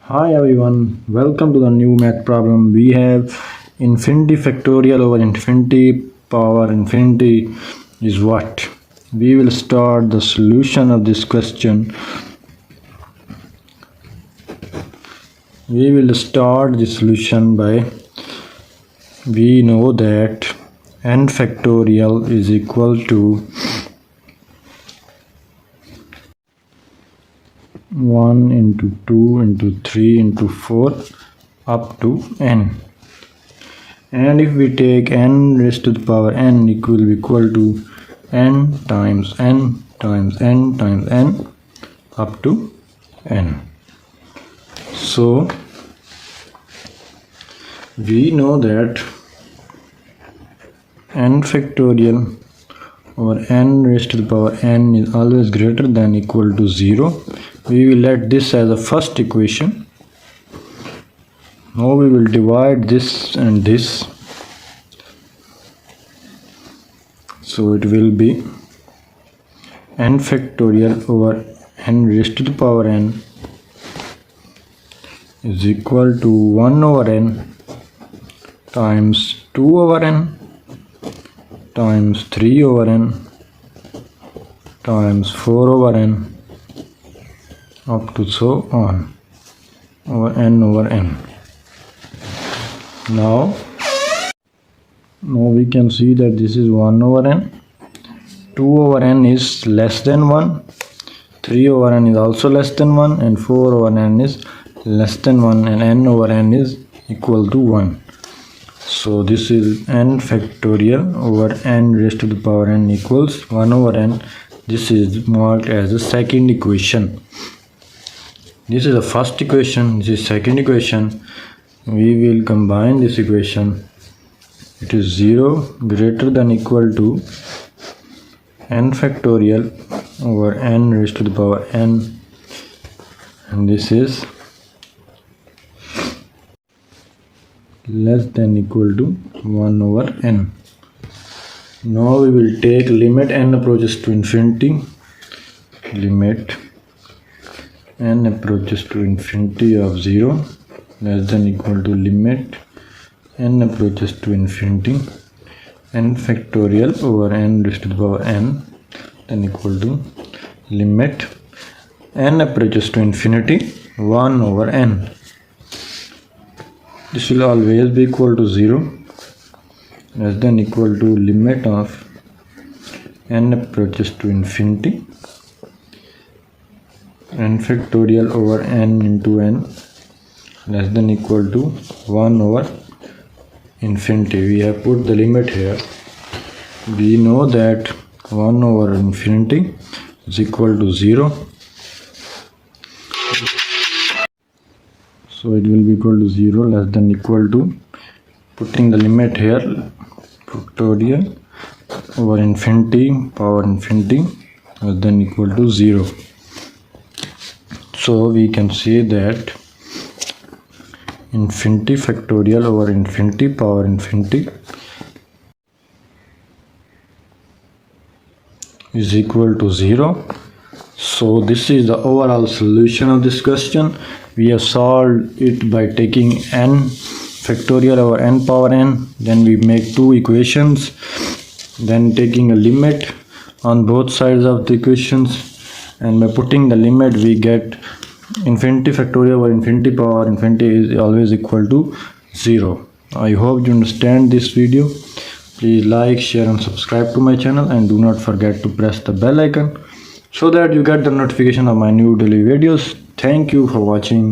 Hi everyone, welcome to the new math problem. We have infinity factorial over infinity power infinity is what? We will start the solution of this question. We will start the solution by, we know that n factorial is equal to 1 into 2 into 3 into 4 up to n, and if we take n raised to the power n, it will be equal to n times n times n times n up to n. So we know that n factorial over n raised to the power n is always greater than or equal to 0. We will let this as a first equation. Now we will divide this and this. So it will be n factorial over n raised to the power n is equal to 1 over n times 2 over n times 3 over n times 4 over n up to so on over n. Now we can see that this is 1 over n, 2 over n is less than 1, 3 over n is also less than 1, and 4 over n is less than 1, and n over n is equal to 1. So this is n factorial over n raised to the power n equals 1 over n. This is marked as the second equation. This is the first equation, this is second equation. We will combine this equation. It is 0 greater than or equal to n factorial over n raised to the power n, and this is less than or equal to 1 over n. Now we will take limit n approaches to infinity, limit n approaches to infinity of 0 less than or equal to limit n approaches to infinity n factorial over n raised to the power n then equal to limit n approaches to infinity 1 over n. This will always be equal to 0 less than or equal to limit of n approaches to infinity n factorial over n into n less than or equal to 1 over infinity. We have put the limit here. We know that 1 over infinity is equal to 0. So it will be equal to 0 less than or equal to, putting the limit here, factorial over infinity power infinity less than or equal to 0. So we can say that infinity factorial over infinity power infinity is equal to 0. So this is the overall solution of this question. We have solved it by taking n factorial over n power n, then we make two equations, then taking a limit on both sides of the equations, and by putting the limit we get infinity factorial over infinity power infinity is always equal to 0. I hope you understand this video. Please like, share and subscribe to my channel, and do not forget to press the bell icon so that you get the notification of my new daily videos. Thank you for watching.